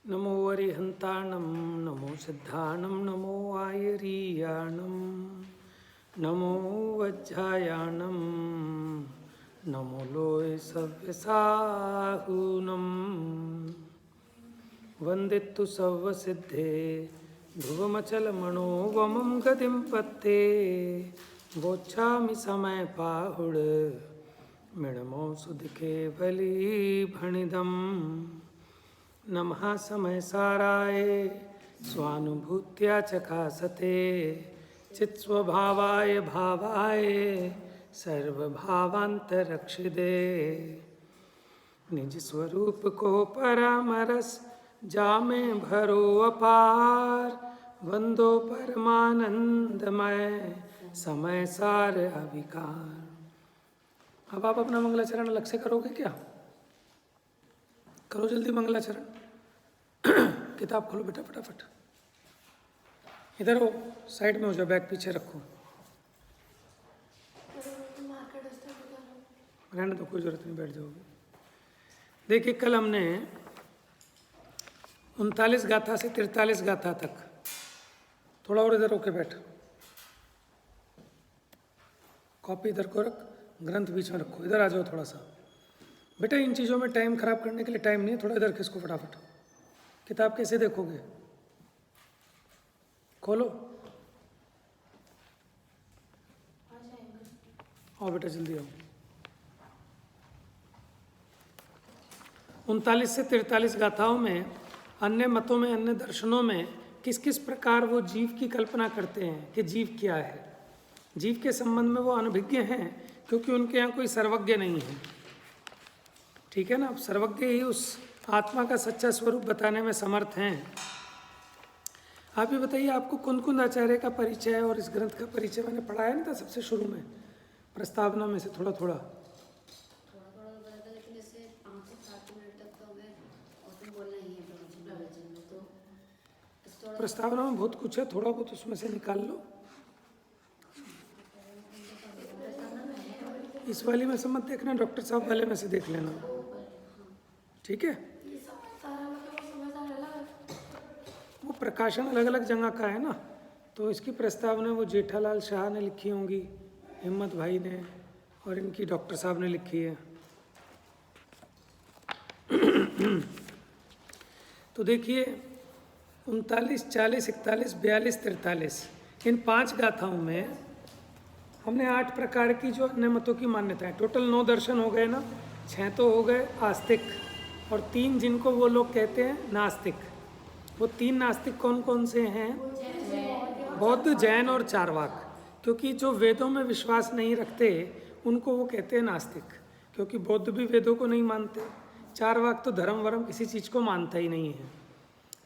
नमो अरिहंताणं नमो सिद्धाणं नमो आयरीयाणं नमो वज्रायाणं नमो लोय सव्यसाहूनं वन्दितु सर्वसिद्धे ध्रुवमचलमणोवमं गतिं पत्ते वोच्छामि समयपाहुड मृणमो सुदिके बलिभणिदम् नमः समय साराय स्वानुभूत्या चकासते चित्स्वभावाय भावाय सर्वभावांतरक्षिदे निज स्वरूप को परामरस जामे भरो अपार वंदो परमानंदमय समय सार अविकार। अब आप अपना मंगलाचरण अलग से करोगे क्या? करो जल्दी मंगलाचरण। किताब खोलो बेटा फटाफट। इधर हो, साइड में हो जाओ, बैग पीछे रखो। रहने दो, कोई जरूरत नहीं, बैठ जाओगे। देखिए कल हमने 39 गाथा से 43 गाथा तक, थोड़ा और इधर होके बैठ, कॉपी इधर को रख, ग्रंथ बीच में रखो। इधर आ जाओ थोड़ा सा बेटा, इन चीज़ों में टाइम खराब करने के लिए टाइम नहीं है। थोड़ा इधर खिसको फटाफट। किताब कैसे देखोगे? खोलो, आओ बेटा जल्दी आओ। 39 से 43 गाथाओं में अन्य मतों में, अन्य दर्शनों में किस किस प्रकार वो जीव की कल्पना करते हैं कि जीव क्या है। जीव के संबंध में वो अनभिज्ञ हैं क्योंकि उनके यहाँ कोई सर्वज्ञ नहीं है। ठीक है ना? अब सर्वज्ञ ही उस आत्मा का सच्चा स्वरूप बताने में समर्थ हैं। आप ये बताइए, आपको कुंद आचार्य का परिचय और इस ग्रंथ का परिचय मैंने पढ़ाया नहीं था सबसे शुरू में, प्रस्तावना में से थोड़ा थोड़ा? प्रस्तावना में बहुत कुछ है, थोड़ा बहुत उसमें से निकाल लो। इस वाली में से मत देखना, डॉक्टर साहब वाले में से देख लेना, ठीक है? वो प्रकाशन अलग अलग जगह का है ना, तो इसकी प्रस्तावना वो जेठालाल शाह ने लिखी होंगी, हिम्मत भाई ने, और इनकी डॉक्टर साहब ने लिखी है। तो देखिए 39, 40, 41, 42, 43 इन 5 गाथाओं में हमने 8 प्रकार की जो अन्य मतों की मान्यता है, टोटल 9 दर्शन हो गए ना। 6 तो हो गए आस्तिक और 3 जिनको वो लोग कहते हैं नास्तिक। वो 3 नास्तिक कौन कौन से हैं? बौद्ध, जैन और चारवाक। क्योंकि जो वेदों में विश्वास नहीं रखते उनको वो कहते हैं नास्तिक, क्योंकि बौद्ध भी वेदों को नहीं मानते। चारवाक तो धर्म वरम किसी चीज़ को मानता ही नहीं है।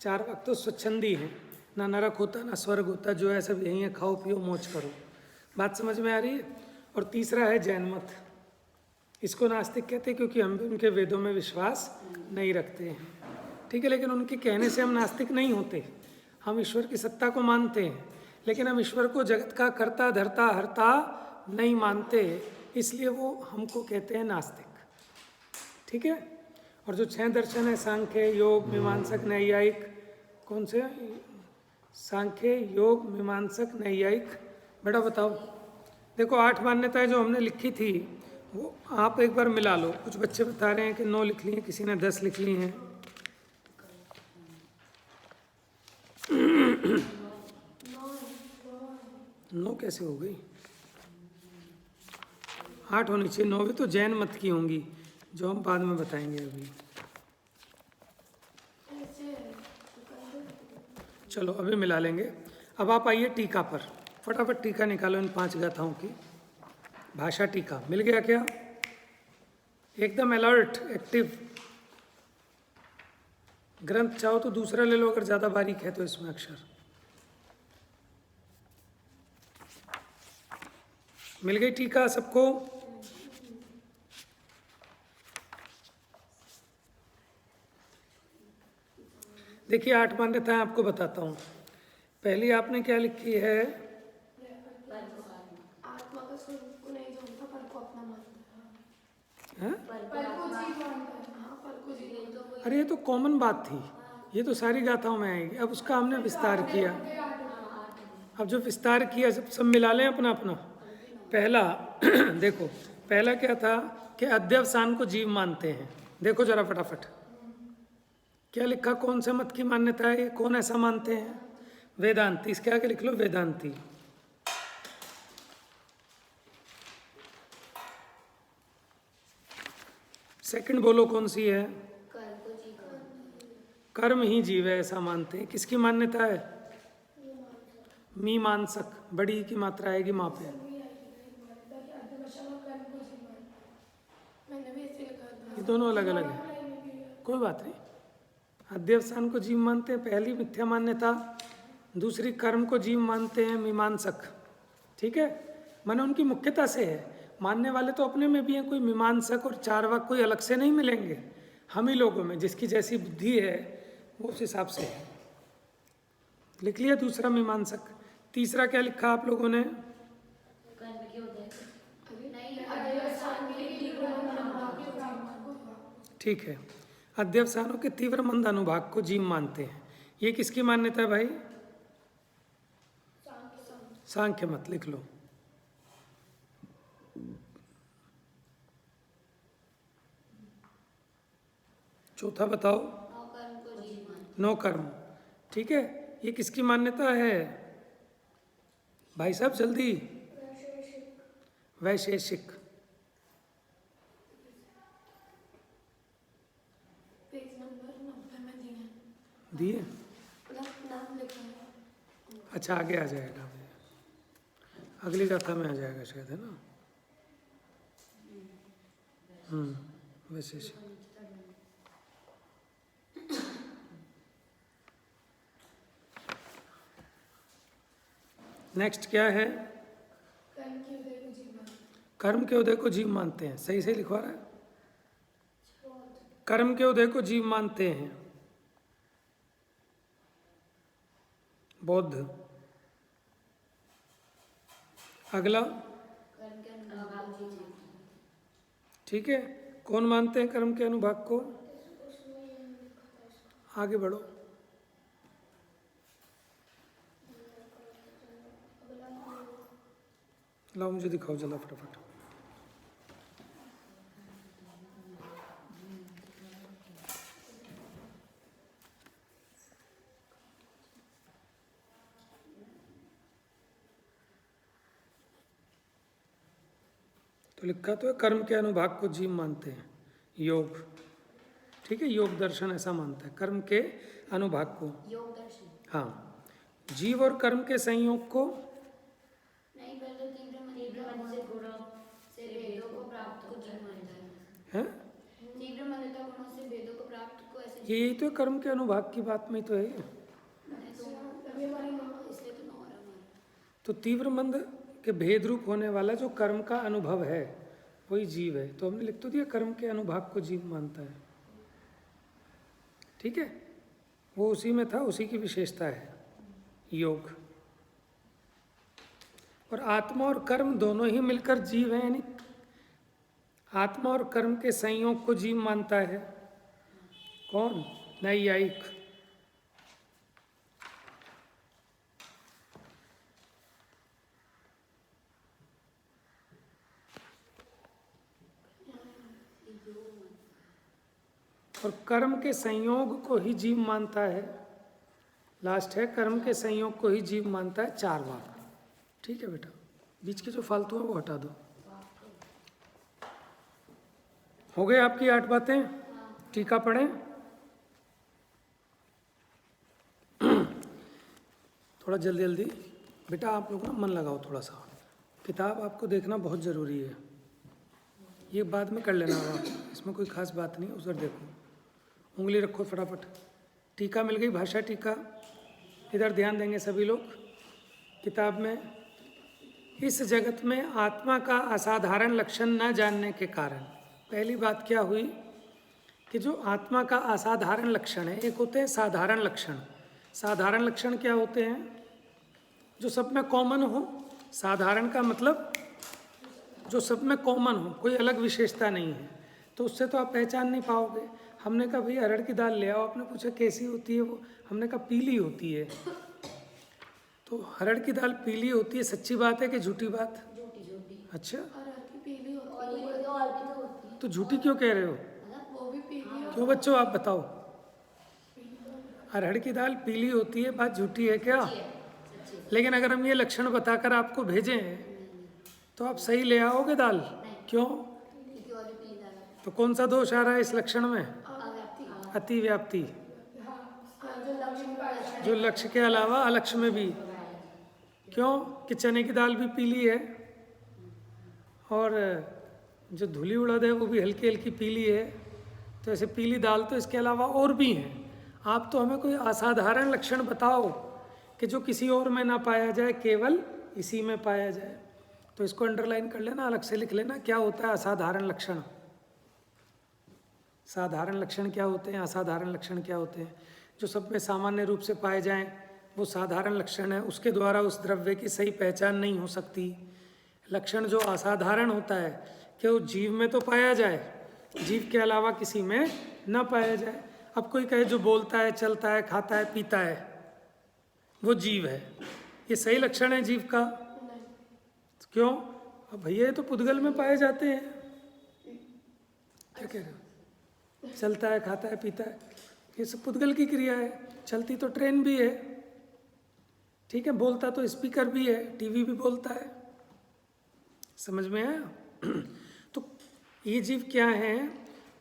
चारवाक तो स्वच्छंदी है, ना नरक होता ना स्वर्ग होता, जो है सब यहीं है, खाओ पियो मौज करो। बात समझ में आ रही है? और तीसरा है जैन मत। इसको नास्तिक कहते हैं क्योंकि हम भी उनके वेदों में विश्वास नहीं रखते हैं। ठीक है, लेकिन उनके कहने से हम नास्तिक नहीं होते। हम ईश्वर की सत्ता को मानते हैं, लेकिन हम ईश्वर को जगत का कर्ता धर्ता हरता नहीं मानते, इसलिए वो हमको कहते हैं नास्तिक। ठीक है? और जो 6 दर्शन है, सांख्य, योग, मीमांसक, नैयायिक, कौन से? सांख्य, योग, मीमांसक, नैयायिक। बेटा बताओ। देखो 8 मान्यताएं जो हमने लिखी थी वो आप एक बार मिला लो। कुछ बच्चे बता रहे हैं कि 9 लिख ली हैं, किसी ने 10 लिख ली हैं। 9 कैसे हो गई? 8 होनी चाहिए, 9 भी तो जैन मत की होंगी, जो हम बाद में बताएंगे अभी। चलो अभी मिला लेंगे। अब आप आइए टीका पर, फटाफट टीका निकालो इन 5 गाथाओं की। भाषा टीका मिल गया क्या? एकदम अलर्ट, एक्टिव। ग्रंथ चाहो तो दूसरा ले लो अगर ज़्यादा बारीक है तो इसमें अक्षर। मिल गई टीका सबको? देखिए 8 मान्यताएं आपको बताता हूँ। पहली आपने क्या लिखी है? आत्मा का स्वरूप को नहीं जानता पर को अपना मानता है। अरे ये तो कॉमन बात थी। ये तो सारी गाथाओं में आएगी। अब उसका हमने विस्तार किया। अब जो विस्तार किया सब मिला लें अपना अपना। पहला देखो, पहला क्या था कि अध्यवसान को जीव मानते हैं। देखो जरा फटाफट क्या लिखा, कौन से मत की मान्यता है, कौन ऐसा मानते हैं? वेदांती। इसके आगे लिख लो वेदांती। सेकंड बोलो कौन सी है? कर्म ही जीव है ऐसा मानते हैं। किसकी मान्यता है? मीमांसक। बड़ी की मात्रा आएगी माँ पे। ये दोनों अलग अलग है, कोई बात नहीं। अध्यवसान को जीव मानते हैं, पहली मिथ्या मान्यता। दूसरी कर्म को जीव मानते हैं मीमांसक। ठीक है, माने उनकी मुख्यता से है। मानने वाले तो अपने में भी हैं, कोई मीमांसक और चार्वाक कोई अलग से नहीं मिलेंगे। हम ही लोगों में जिसकी जैसी बुद्धि है वो उस हिसाब से है। लिख लिया दूसरा मीमांसक। तीसरा क्या लिखा आप लोगों ने? ठीक है, अध्यवसानों के तीव्र मंद अनुभाग को जीव मानते हैं। ये किसकी मान्यता है भाई? सांख्य मत। लिख लो। चौथा बताओ। नो कर्म। ठीक है, ये किसकी मान्यता है भाई साहब? जल्दी। वैशेषिक। दिए? अच्छा, आगे आ जाएगा, अगली गाथा में आ जाएगा शायद, है ना? वैशेषिक। नेक्स्ट क्या है? कर्म के उदय को जीव मानते हैं। सही से लिखवा रहा है। कर्म के उदय को जीव मानते हैं बौद्ध। अगला, ठीक है, कौन मानते हैं कर्म के अनुभाग को? आगे बढ़ो। लाओ मुझे दिखाओ जरा फटाफट। तो लिखा तो है कर्म के अनुभाग को जीव मानते हैं योग। ठीक है, योग दर्शन ऐसा मानता है कर्म के अनुभाग को। योग दर्शन। हाँ, जीव और कर्म के संयोग को नहीं, पहले तीव्र मन से गुणों से वेदों को प्राप्त को जीव मानता है। तीव्र मनता गुणों से वेदों को प्राप्त को ऐसे। यही तो कर्म के अनुभाग की बात में तो है। इसलिए तो नौ। तो तीव्र मंद के भेद रूप होने वाला जो कर्म का अनुभव है वही जीव है। तो हमने लिख तो दिया कर्म के अनुभाग को जीव मानता है। ठीक है, वो उसी में था, उसी की विशेषता है योग। और आत्मा और कर्म दोनों ही मिलकर जीव है, यानी आत्मा और कर्म के संयोग को जीव मानता है कौन? नैयायिक। और कर्म के संयोग को ही जीव मानता है, लास्ट है, कर्म के संयोग को ही जीव मानता है चार्वाक। ठीक है बेटा, बीच के जो फालतू है वो हटा दो। हो गए आपकी 8 बातें? टीका पढ़ें। थोड़ा जल्दी जल्दी बेटा, आप लोग ना मन लगाओ थोड़ा सा। किताब आपको देखना बहुत ज़रूरी है। ये बाद में कर लेना आप, इसमें कोई खास बात नहीं। उधर देखो, उंगली रखो फटाफट। टीका मिल गई, भाषा टीका। इधर ध्यान देंगे सभी लोग। किताब में, इस जगत में आत्मा का असाधारण लक्षण न जानने के कारण, पहली बात क्या हुई कि जो आत्मा का असाधारण लक्षण है, एक होते हैं साधारण लक्षण। साधारण लक्षण क्या होते हैं? जो सब में कॉमन हो। साधारण का मतलब जो सब में कॉमन हो, कोई अलग विशेषता नहीं है, तो उससे तो आप पहचान नहीं पाओगे। हमने कहा भाई अरहर की दाल ले आओ, आपने पूछा कैसी होती है वो, हमने कहा पीली होती है। तो अरहर की दाल पीली होती है, सच्ची बात है कि झूठी बात? झूठी झूठी। अच्छा, अरहर की पीली होती और ये तो और भी तो होती है, तो झूठी क्यों कह रहे हो? मतलब वो भी पीली क्यों बच्चों, आप बताओ। अरहर की दाल पीली होती है, बात झूठी है क्या? सच्ची है, सच्ची है। लेकिन अगर हम ये लक्षण बताकर आपको भेजें तो आप सही ले आओगे दाल? क्यों? क्योंकि और भी पीली दाल है। तो कौन सा दोष आ रहा है इस लक्षण में? अव्याप्ति। अति व्याप्ति, जो लक्ष्मी का जो लक्ष्य के अलावा अलक्ष्य में भी। क्यों कि चने की दाल भी पीली है और जो धुली उड़द है वो भी हल्की हल्की पीली है। तो ऐसे पीली दाल तो इसके अलावा और भी हैं। आप तो हमें कोई असाधारण लक्षण बताओ कि जो किसी और में ना पाया जाए, केवल इसी में पाया जाए। तो इसको अंडरलाइन कर लेना, अलग से लिख लेना, क्या होता है असाधारण लक्षण। साधारण लक्षण क्या होते हैं, असाधारण लक्षण क्या होते हैं? जो सब में सामान्य रूप से पाए जाएं वो साधारण लक्षण है, उसके द्वारा उस द्रव्य की सही पहचान नहीं हो सकती। लक्षण जो असाधारण होता है कि वो जीव में तो पाया जाए, जीव के अलावा किसी में न पाया जाए। अब कोई कहे जो बोलता है, चलता है, खाता है, पीता है, वो जीव है, ये सही लक्षण है जीव का? क्यों? अब भैया ये तो पुद्गल में पाए जाते हैं। क्या कह रहे हो? चलता है, खाता है, पीता है, ये सब पुद्गल की क्रिया है। चलती तो ट्रेन भी है, ठीक है, बोलता तो स्पीकर भी है, टीवी भी बोलता है। समझ में आया? तो ये जीव क्या है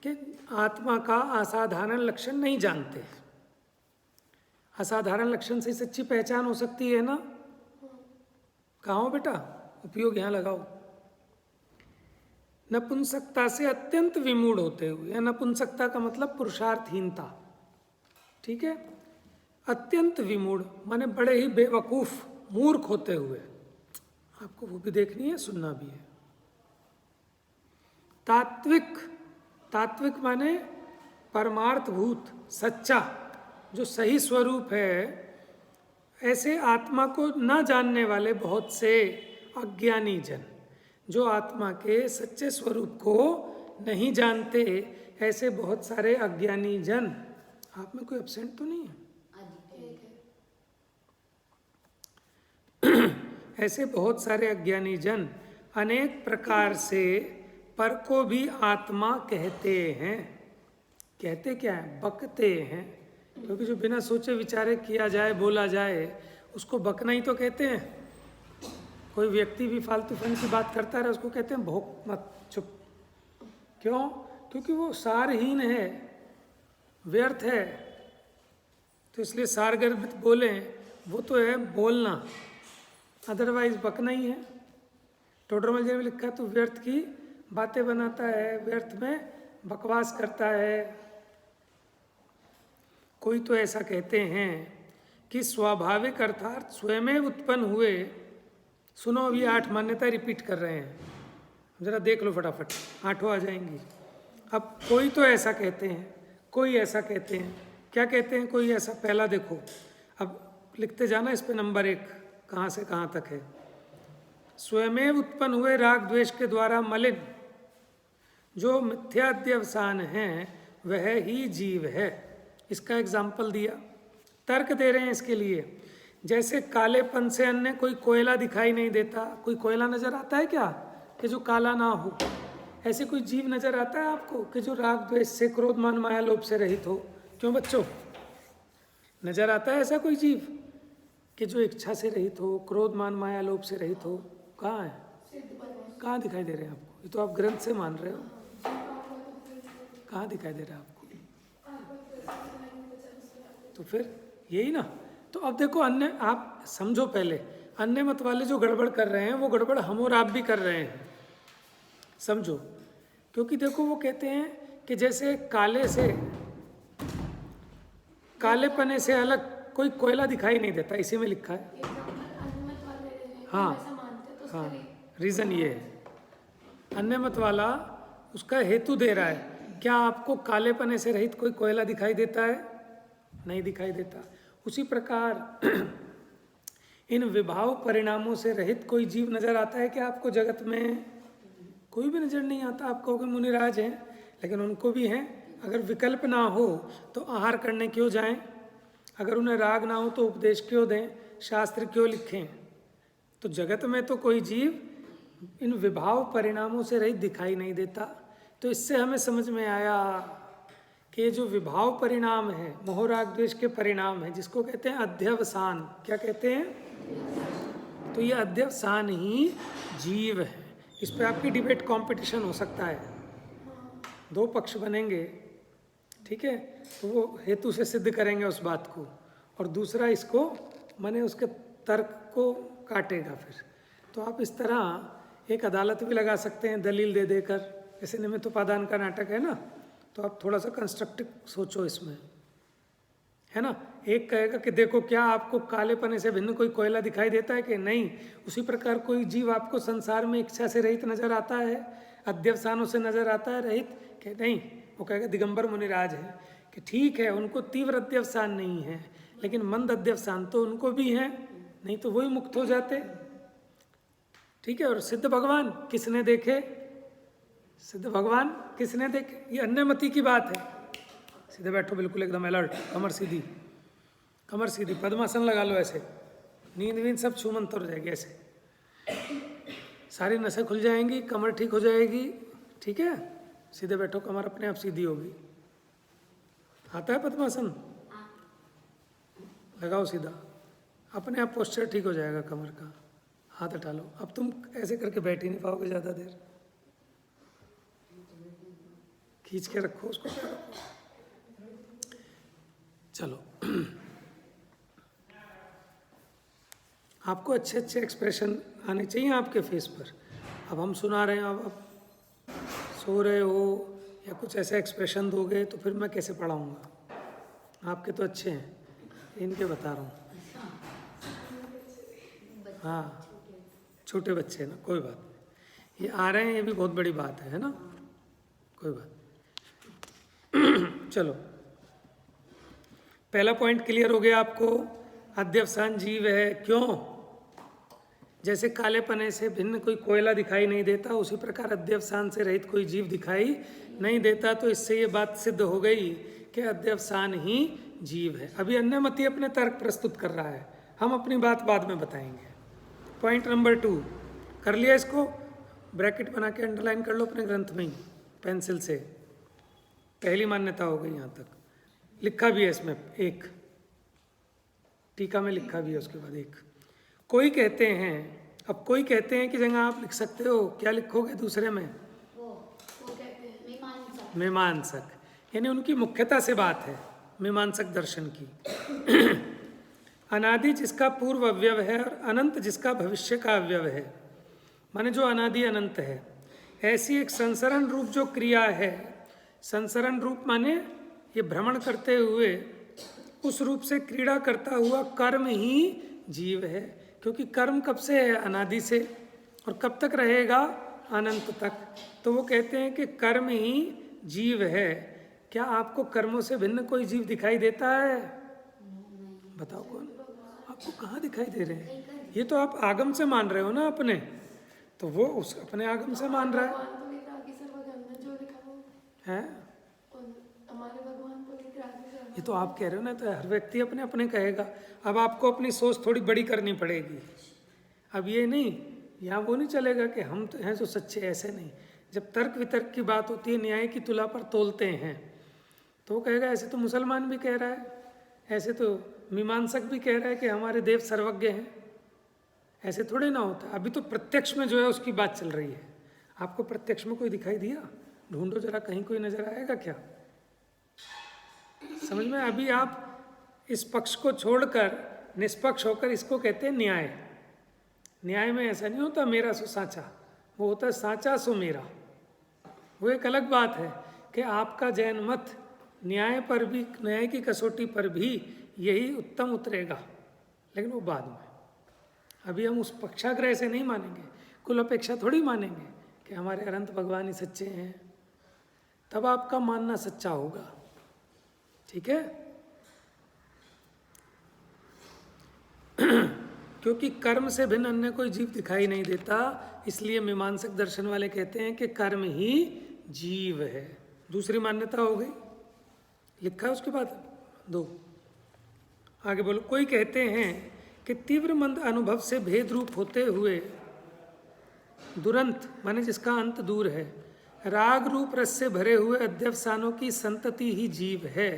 कि आत्मा का असाधारण लक्षण नहीं जानते। असाधारण लक्षण से सच्ची पहचान हो सकती है ना? कहाँ हो बेटा, उपयोग यहाँ लगाओ। नपुंसकता से अत्यंत विमूढ़ होते हुए, या नपुंसकता का मतलब पुरुषार्थहीनता, ठीक है, अत्यंत विमूढ़ माने बड़े ही बेवकूफ, मूर्ख होते हुए। आपको वो भी देखनी है, सुनना भी है। तात्विक, तात्विक माने परमार्थभूत, सच्चा, जो सही स्वरूप है, ऐसे आत्मा को न जानने वाले बहुत से अज्ञानी जन, जो आत्मा के सच्चे स्वरूप को नहीं जानते, ऐसे बहुत सारे अज्ञानी जन। आप में कोई एब्सेंट तो नहीं है? ऐसे बहुत सारे अज्ञानी जन अनेक प्रकार से पर को भी आत्मा कहते हैं। कहते क्या है? बकते हैं, क्योंकि जो बिना सोचे विचारे किया जाए, बोला जाए, उसको बकना ही तो कहते हैं। कोई व्यक्ति भी फालतू फन की बात करता रहे, उसको कहते हैं भोक मत, चुप। क्यों? क्योंकि वो सारहीन है, व्यर्थ है। तो इसलिए सारगर्भित बोले, वो तो है बोलना, अदरवाइज बकना ही है। टोडरमल जी में लिखा है तो व्यर्थ की बातें बनाता है, व्यर्थ में बकवास करता है। कोई तो ऐसा कहते हैं कि स्वाभाविक अर्थात स्वयं उत्पन्न हुए। सुनो, अभी 8 मान्यता रिपीट कर रहे हैं, जरा देख लो फटाफट, 8 आ जाएंगी। अब कोई तो ऐसा कहते हैं, कोई ऐसा कहते हैं। क्या कहते हैं? कोई ऐसा, पहला देखो, अब लिखते जाना इस पे नंबर 1 कहाँ से कहाँ तक है। स्वयं उत्पन्न हुए राग द्वेष के द्वारा मलिन जो मिथ्याध्यवसान है, वह ही जीव है। इसका एग्जाम्पल दिया, तर्क दे रहे हैं इसके लिए। जैसे कालेपन से अन्य कोई कोयला दिखाई नहीं देता। कोई कोयला नजर आता है क्या कि जो काला ना हो? ऐसे कोई जीव नजर आता है आपको कि जो राग द्वेष से, क्रोध मान माया लोभ से रहित हो? क्यों बच्चों, नजर आता है ऐसा कोई जीव कि जो इच्छा से रहित हो, क्रोध मान माया लोभ से रहित हो? कहाँ है? कहाँ दिखाई दे रहे हैं आपको? ये तो आप ग्रंथ से मान रहे हो, कहाँ दिखाई दे रहा है आपको? तो फिर यही ना। तो अब देखो, अन्य, आप समझो पहले, अन्य मत वाले जो गड़बड़ कर रहे हैं वो गड़बड़ हम और आप भी कर रहे हैं, समझो। क्योंकि देखो, वो कहते हैं कि जैसे काले से, कालेपने से अलग कोई कोयला दिखाई नहीं देता, इसी में लिखा है। हाँ हाँ, रीज़न ये है, अन्य मत वाला उसका हेतु दे रहा है। क्या आपको कालेपने से रहित कोई कोयला दिखाई देता है? नहीं दिखाई देता। उसी प्रकार इन विभाव परिणामों से रहित कोई जीव नजर आता है क्या आपको जगत में? कोई भी नजर नहीं आता। आप कहोगे मुनिराज हैं, लेकिन उनको भी हैं अगर विकल्प ना हो तो आहार करने क्यों जाएं? अगर उन्हें राग ना हो तो उपदेश क्यों दें? शास्त्र क्यों लिखें? तो जगत में तो कोई जीव इन विभाव परिणामों से रहित दिखाई नहीं देता। तो इससे हमें समझ में आया कि ये जो विभाव परिणाम है, मोह राग द्वेष के परिणाम है, जिसको कहते हैं अध्यवसान। क्या कहते हैं? तो ये अध्यवसान ही जीव है। इस पे आपकी डिबेट कंपटीशन हो सकता है, दो पक्ष बनेंगे, ठीक है? तो वो हेतु से सिद्ध करेंगे उस बात को, और दूसरा इसको माने उसके तर्क को काटेगा फिर। तो आप इस तरह एक अदालत भी लगा सकते हैं दलील दे देकर, जैसे निमित्तोपादान का नाटक है ना, तो आप थोड़ा सा कंस्ट्रक्टिव सोचो इसमें, है ना। एक कहेगा कि देखो क्या आपको कालेपने से भिन्न कोई कोयला दिखाई देता है कि नहीं, उसी प्रकार कोई जीव आपको संसार में इच्छा से रहित नजर आता है, अध्यवसानों से नजर आता है रहित कि नहीं। वो कहेगा दिगंबर मुनिराज है कि ठीक है उनको तीव्र अध्यवसान नहीं है, लेकिन मंद अध्यवसान तो उनको भी है, नहीं तो वही मुक्त हो जाते, ठीक है। और सिद्ध भगवान किसने देखे? सिद्ध भगवान किसने देखे? ये अन्यमति की बात है। सीधे बैठो, बिल्कुल एकदम अलर्ट, कमर सीधी, कमर सीधी, पद्मासन लगा लो ऐसे, नींद वींद सब छूमंतर हो जाएगी ऐसे, सारी नसें खुल जाएंगी, कमर ठीक हो जाएगी, ठीक है। सीधे बैठो, कमर अपने आप सीधी होगी। आता है पद्मासन? लगाओ सीधा, अपने आप पोस्चर ठीक हो जाएगा कमर का। हाथ हटा लो। अब तुम ऐसे करके बैठ ही नहीं पाओगे ज़्यादा देर, खींच के रखो उसको। चलो, आपको अच्छे अच्छे एक्सप्रेशन आने चाहिए आपके फेस पर। अब हम सुना रहे हैं, अब आप सो रहे हो या कुछ ऐसे एक्सप्रेशन दोगे तो फिर मैं कैसे पढ़ाऊँगा? आपके तो अच्छे हैं, इनके बता रहा हूँ। हाँ, छोटे बच्चे हैं ना, कोई बात नहीं, ये आ रहे हैं, ये भी बहुत बड़ी बात है ना, कोई बात। चलो, पहला पॉइंट क्लियर हो गया आपको, अध्यवसान जीव है। क्यों? जैसे कालेपने से भिन्न कोई कोयला दिखाई नहीं देता, उसी प्रकार अध्यवसान से रहित कोई जीव दिखाई नहीं देता। तो इससे ये बात सिद्ध हो गई कि अध्यवसान ही जीव है। अभी अन्यमति अपने तर्क प्रस्तुत कर रहा है, हम अपनी बात बाद में बताएंगे। पॉइंट नंबर 2 कर लिया, इसको ब्रैकेट बना के अंडरलाइन कर लो अपने ग्रंथ में ही पेंसिल से। पहली मान्यता हो गई, यहाँ तक लिखा भी है इसमें, एक टीका में लिखा भी है, उसके बाद एक। कोई कहते हैं, अब कोई कहते हैं कि जगह आप लिख सकते हो, क्या लिखोगे दूसरे में? वो कहते हैं मीमांसक। मीमांसक, यानी उनकी मुख्यता से बात है मीमांसक दर्शन की। अनादि जिसका पूर्व अवयव है और अनंत जिसका भविष्य का अवयव है, माने जो अनादि अनंत है, ऐसी एक संसरण रूप जो क्रिया है, संसरण रूप माने ये भ्रमण करते हुए उस रूप से क्रीड़ा करता हुआ कर्म ही जीव है। क्योंकि कर्म कब से है? अनादि से, और कब तक रहेगा? अनंत तक। तो वो कहते हैं कि कर्म ही जीव है। क्या आपको कर्मों से भिन्न कोई जीव दिखाई देता है? बताओ कौन? आपको कहाँ दिखाई दे रहे हैं? ये तो आप आगम से मान रहे हो ना अपने, तो वो उस अपने आगम से मान रहा है। भगवान पवित्र आदि सर्वगम में जो लिखा वो है हमारे भगवान पवित्र आदि सर्वगम। ये तो आप कह रहे हो ना, तो हर व्यक्ति अपने अपने कहेगा। अब आपको अपनी सोच थोड़ी बड़ी करनी पड़ेगी। अब ये नहीं, यहाँ वो नहीं चलेगा कि हम तो हैं जो सच्चे, ऐसे नहीं। जब तर्क वितर्क की बात होती है, न्याय की तुला पर तोलते हैं, तो वो कहेगा ऐसे तो मुसलमान भी कह रहा है, ऐसे तो मीमांसक भी कह रहा है कि हमारे देव सर्वज्ञ हैं। ऐसे थोड़े ना होता। अभी तो प्रत्यक्ष में जो है उसकी बात चल रही है। आपको प्रत्यक्ष में कोई दिखाई दिया? ढूंढो जरा, कहीं कोई नजर आएगा क्या? समझ में? अभी आप इस पक्ष को छोड़कर निष्पक्ष होकर, इसको कहते हैं न्याय। न्याय में ऐसा नहीं होता मेरा सो साचा, वो होता है साचा सो मेरा। वो एक अलग बात है कि आपका जैन मत न्याय पर भी, न्याय की कसौटी पर भी यही उत्तम उतरेगा, लेकिन वो बाद में। अभी हम उस पक्षाग्रह से नहीं मानेंगे, कुल अपेक्षा थोड़ी मानेंगे कि हमारे अनंत भगवान ही सच्चे हैं, तब आपका मानना सच्चा होगा। ठीक है? क्योंकि कर्म से भिन्न अन्य कोई जीव दिखाई नहीं देता, इसलिए मीमांसक दर्शन वाले कहते हैं कि कर्म ही जीव है। दूसरी मान्यता हो गई। लिखा है उसके बाद 2। आगे बोलो। कोई कहते हैं कि तीव्र मंद अनुभव से भेद रूप होते हुए दुरंत माने जिसका अंत दूर है, राग रूप रस से भरे हुए अध्यवसानों की संतति ही जीव है,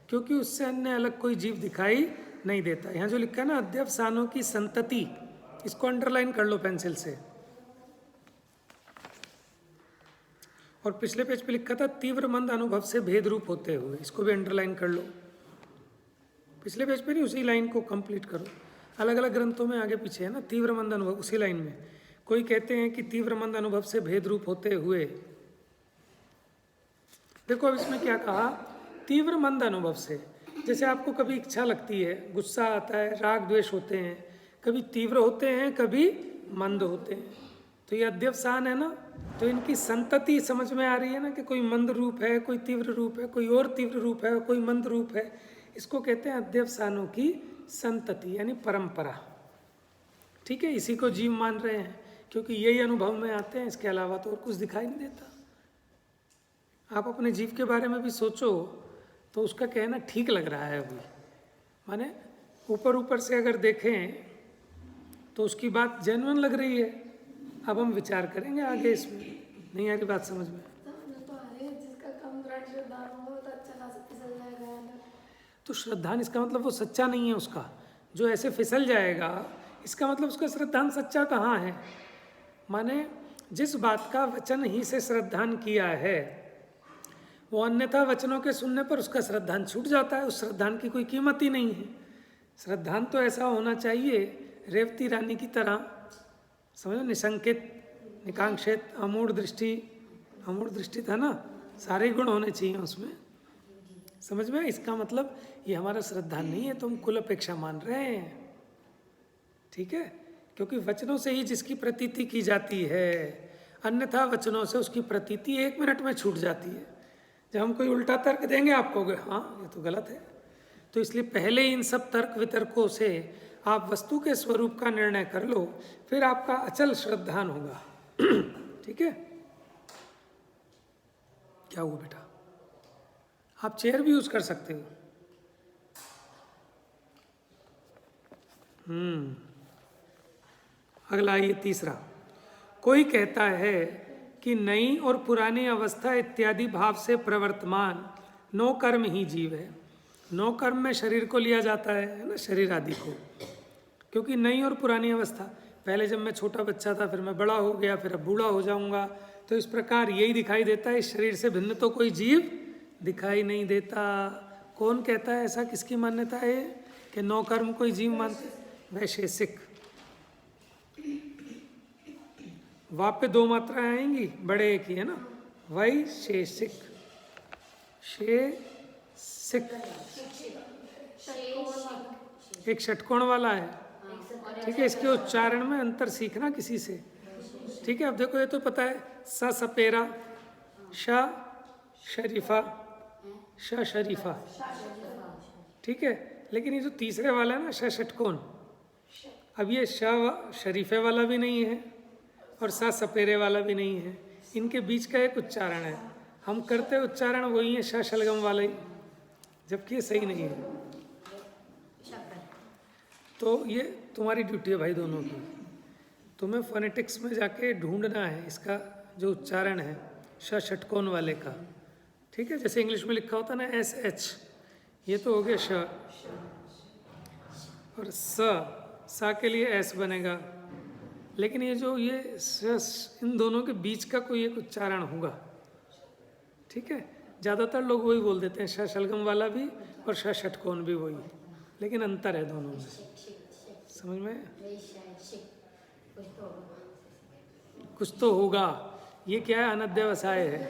क्योंकि उससे अन्य अलग कोई जीव दिखाई नहीं देता। यहाँ जो लिखा है ना अध्यवसानों की संतति, इसको अंडरलाइन कर लो पेंसिल से। और पिछले पेज पे लिखा था तीव्र मंद अनुभव से भेद रूप होते हुए, इसको भी अंडरलाइन कर लो। पिछले पेज पे नहीं, उसी लाइन को कंप्लीट करो। अलग अलग ग्रंथों में आगे पीछे है ना तीव्र मंद अनुभव, उसी लाइन में। कोई कहते हैं कि तीव्र मंद अनुभव से भेद रूप होते हुए, देखो अब इसमें क्या कहा, तीव्र मंद अनुभव से। जैसे आपको कभी इच्छा लगती है, गुस्सा आता है, राग द्वेष होते हैं, कभी तीव्र होते हैं, कभी मंद होते हैं। तो ये अध्यवसान है ना, तो इनकी संतति समझ में आ रही है ना कि कोई मंद रूप है, कोई तीव्र रूप है, कोई और तीव्र रूप है, कोई मंद रूप है। इसको कहते हैं अध्यवसानों की संतति यानी परंपरा। ठीक है, इसी को जीव मान रहे हैं क्योंकि यही अनुभव में आते हैं, इसके अलावा तो और कुछ दिखाई नहीं देता। आप अपने जीव के बारे में भी सोचो तो उसका कहना ठीक लग रहा है अभी, माने ऊपर ऊपर से अगर देखें तो उसकी बात जेन्युइन लग रही है। अब हम विचार करेंगे आगे इसमें। नहीं आ रही बात समझ में? तो आ रही है, जिसका कम दृढ़ श्रद्धा हो तो अच्छा खासा फिसल जाएगा अंदर। तो श्रद्धान इसका मतलब वो सच्चा नहीं है उसका, जो ऐसे फिसल जाएगा इसका मतलब उसका श्रद्धान सच्चा कहाँ है। माने जिस बात का वचन ही से श्रद्धान किया है, वो अन्यथा वचनों के सुनने पर उसका श्रद्धान छूट जाता है। उस श्रद्धान की कोई कीमत ही नहीं है। श्रद्धान तो ऐसा होना चाहिए रेवती रानी की तरह, समझो, निशंकित, निकांक्षित, अमूढ़ दृष्टि था ना, सारे गुण होने चाहिए उसमें। समझ में? इसका मतलब ये हमारा श्रद्धान नहीं है, तो हम कुल अपेक्षा मान रहे हैं। ठीक है, क्योंकि वचनों से ही जिसकी प्रतीति की जाती है, अन्यथा वचनों से उसकी प्रतीति 1 मिनट में छूट जाती है। जब हम कोई उल्टा तर्क देंगे आप कहोगे हाँ ये तो गलत है। तो इसलिए पहले इन सब तर्क वितर्कों से आप वस्तु के स्वरूप का निर्णय कर लो, फिर आपका अचल श्रद्धान होगा। ठीक है, क्या हुआ बेटा? आप चेयर भी यूज कर सकते हो। अगला ये तीसरा। कोई कहता है कि नई और पुरानी अवस्था इत्यादि भाव से प्रवर्तमान नौ कर्म ही जीव है। नौ कर्म में शरीर को लिया जाता है ना, शरीर आदि को, क्योंकि नई और पुरानी अवस्था, पहले जब मैं छोटा बच्चा था, फिर मैं बड़ा हो गया, फिर अब बूढ़ा हो जाऊंगा, तो इस प्रकार यही दिखाई देता है। इस शरीर से भिन्न तो कोई जीव दिखाई नहीं देता। कौन कहता है ऐसा? किसकी मान्यता है कि नौ कर्म कोई जीव मानते? वैशेषिक। वाप पे 2 मात्राएं आएंगी, बड़े एक ही है ना, वैशेषिक, शेषिक। एक षटकोण वाला है। ठीक है, इसके उच्चारण में अंतर सीखना किसी से। ठीक है, अब देखो ये तो पता है, स सपेरा, श शरीफा, श शरीफा। ठीक है, लेकिन ये जो तीसरे वाला है ना, श षटकोण, अब ये श शरीफे वाला भी नहीं है और सा सपेरे वाला भी नहीं है। इनके बीच का एक उच्चारण है। हम करते उच्चारण वही है, श शलगम वाला ही, जबकि ये सही नहीं है। तो ये तुम्हारी ड्यूटी है भाई दोनों की। तुम्हें फोनेटिक्स में जाके ढूंढना है इसका जो उच्चारण है श षटकोण वाले का। ठीक है, जैसे इंग्लिश में लिखा होता है ना SH, ये तो हो गया श, और सा के लिए S बनेगा। लेकिन ये जो ये इन दोनों के बीच का कोई एक उच्चारण होगा। ठीक है, ज़्यादातर लोग वही बोल देते हैं, श शलगम वाला भी और श षटकोण भी वही, लेकिन अंतर है दोनों में। समझ में? कुछ तो होगा। ये क्या है? अनध्यवसाय है।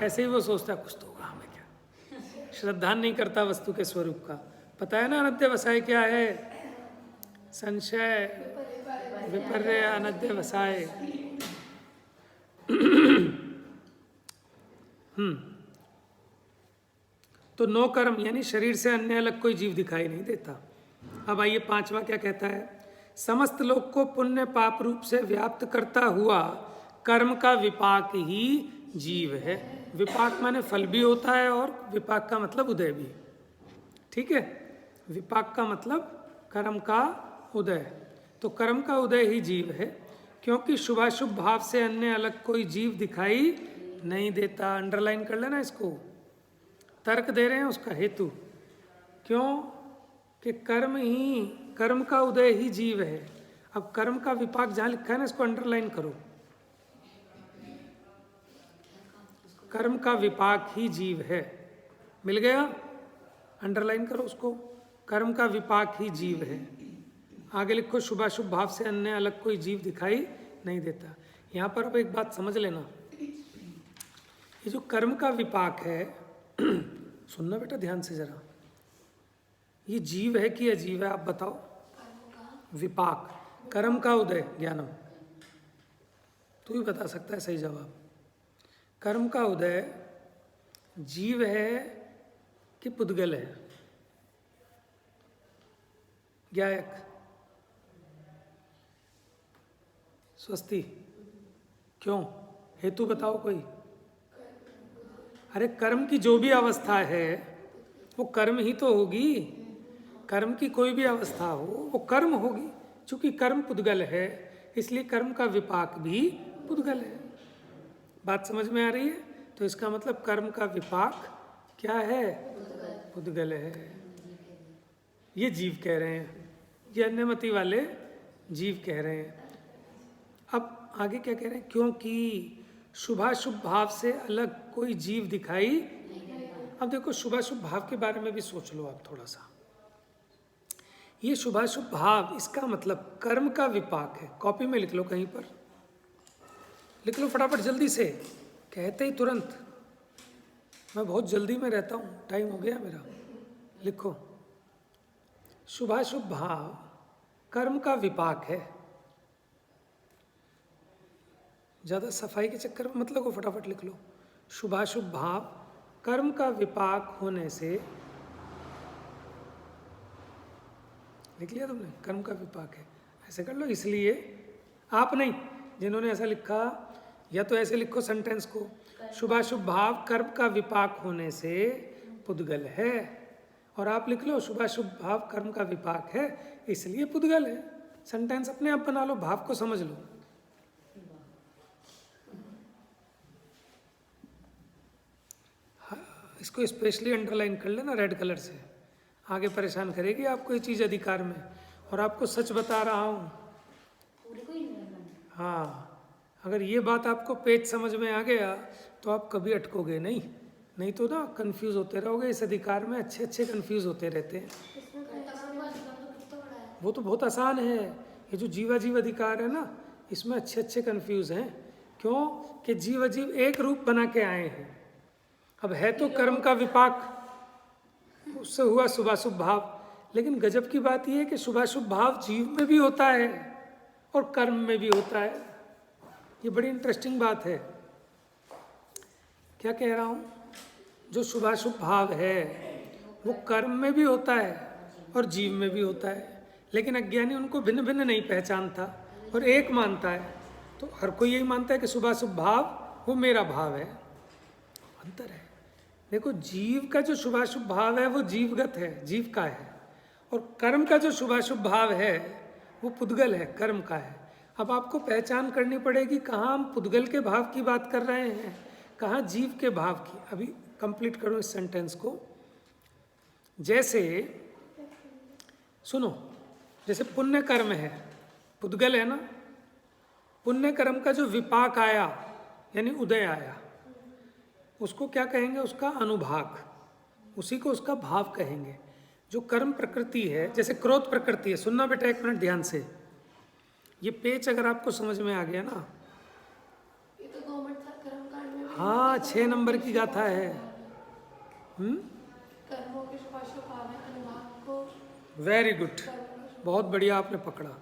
ऐसे ही वो सोचता है कुछ तो होगा, हमें क्या। श्रद्धान नहीं करता वस्तु के स्वरूप का। पता है ना अनध्यवसाय क्या है? संशय, विपर्य, अनध्यवसाय। तो 9 कर्म यानी शरीर से अन्य अलग कोई जीव दिखाई नहीं देता। अब आइए 5वां क्या कहता है? समस्त लोक को पुण्य पाप रूप से व्याप्त करता हुआ कर्म का विपाक ही जीव है। विपाक माने फल भी होता है और विपाक का मतलब उदय भी। ठीक है, विपाक का मतलब कर्म का उदय। तो कर्म का उदय ही जीव है, क्योंकि शुभाशुभ भाव से अन्य अलग कोई जीव दिखाई नहीं देता। अंडरलाइन कर लेना इसको। तर्क दे रहे हैं उसका हेतु, क्यों कि कर्म का उदय ही जीव है। अब कर्म का विपाक जहां लिखा है ना, इसको अंडरलाइन करो। कर्म का विपाक ही जीव है। मिल गया? अंडरलाइन करो उसको। कर्म का विपाक ही जीव है। आगे लिखो शुभाशुभ भाव से अन्य अलग कोई जीव दिखाई नहीं देता। यहां पर अब एक बात समझ लेना, ये जो कर्म का विपाक है सुनना बेटा ध्यान से जरा, ये जीव है कि अजीव है आप बताओ? विपाक, कर्म का उदय। ज्ञानम तू ही बता सकता है सही जवाब। कर्म का उदय जीव है कि पुद्गल है? ज्ञायक स्वस्ति, क्यों? हेतु बताओ कोई। अरे कर्म की जो भी अवस्था है वो कर्म ही तो होगी। कर्म की कोई भी अवस्था हो वो कर्म होगी। चूंकि कर्म पुद्गल है इसलिए कर्म का विपाक भी पुद्गल है। बात समझ में आ रही है? तो इसका मतलब कर्म का विपाक क्या है? पुद्गल है। ये जीव कह रहे हैं, ये अन्यमति वाले जीव कह रहे हैं। अब आगे क्या कह रहे हैं? क्योंकि शुभाशुभ भाव से अलग कोई जीव दिखाई। अब देखो शुभाशुभ भाव के बारे में भी सोच लो आप थोड़ा सा। ये शुभाशुभ भाव, इसका मतलब कर्म का विपाक है। कॉपी में लिख लो, कहीं पर लिख लो फटाफट जल्दी से, कहते ही तुरंत। मैं बहुत जल्दी में रहता हूँ, टाइम हो गया मेरा। लिखो, शुभाशुभ भाव कर्म का विपाक है। ज़्यादा सफाई के चक्कर में मत लगो, फटाफट लिख लो। शुभाशुभ भाव कर्म का विपाक होने से, लिख लिया तुमने? कर्म का विपाक है, ऐसे कर लो। इसलिए आप नहीं, जिन्होंने ऐसा लिखा, या तो ऐसे लिखो सेंटेंस को, शुभाशुभ भाव कर्म का विपाक होने से पुद्गल है। और आप लिख लो शुभाशुभ भाव कर्म का विपाक है इसलिए पुद्गल है। सेंटेंस अपने आप बना लो, भाव को समझ लो। इसको स्पेशली अंडरलाइन कर लेना रेड कलर से, आगे परेशान करेगी आपको ये चीज़ अधिकार में। और आपको सच बता रहा हूँ, हाँ, अगर ये बात आपको पेज समझ में आ गया तो आप कभी अटकोगे नहीं। नहीं तो ना कंफ्यूज होते रहोगे इस अधिकार में। अच्छे अच्छे कंफ्यूज होते रहते हैं। वो तो बहुत आसान है। ये जो जीवाजीव अधिकार है ना, इसमें अच्छे अच्छे कंफ्यूज हैं। क्यों कि जीव अजीव एक रूप बना के आए हैं। अब है तो कर्म का विपाक, उससे हुआ शुभाशुभ भाव। लेकिन गजब की बात यह है कि शुभाशुभ भाव जीव में भी होता है और कर्म में भी होता है। ये बड़ी इंटरेस्टिंग बात है। क्या कह रहा हूँ? जो शुभाशुभ भाव है वो कर्म में भी होता है और जीव में भी होता है। लेकिन अज्ञानी उनको भिन्न भिन्न नहीं पहचानता और एक मानता है। तो हर कोई यही मानता है कि शुभाशुभ भाव वो मेरा भाव है। अंतर है। देखो, जीव का जो शुभाशुभ भाव है वो जीवगत है, जीव का है। और कर्म का जो शुभाशुभ भाव है वो पुद्गल है, कर्म का है। अब आपको पहचान करनी पड़ेगी कहाँ हम पुद्गल के भाव की बात कर रहे हैं, कहाँ जीव के भाव की। अभी कंप्लीट करो इस सेंटेंस को। जैसे सुनो, जैसे पुण्य कर्म है, पुद्गल है ना। पुण्य कर्म का जो विपाक आया यानी उदय आया, उसको क्या कहेंगे? उसका अनुभाग, उसी को उसका भाव कहेंगे। जो कर्म प्रकृति है, जैसे क्रोध प्रकृति है। सुनना बेटा एक मिनट ध्यान से। ये पेज अगर आपको समझ में आ गया ना, ये तो गवर्नमेंट था कर्मकांड में। हाँ, 6 नंबर की गाथा है। कर्मों के शुभाशुभ भाव है, अनुभाग को। वेरी गुड, बहुत बढ़िया आपने पकड़ा।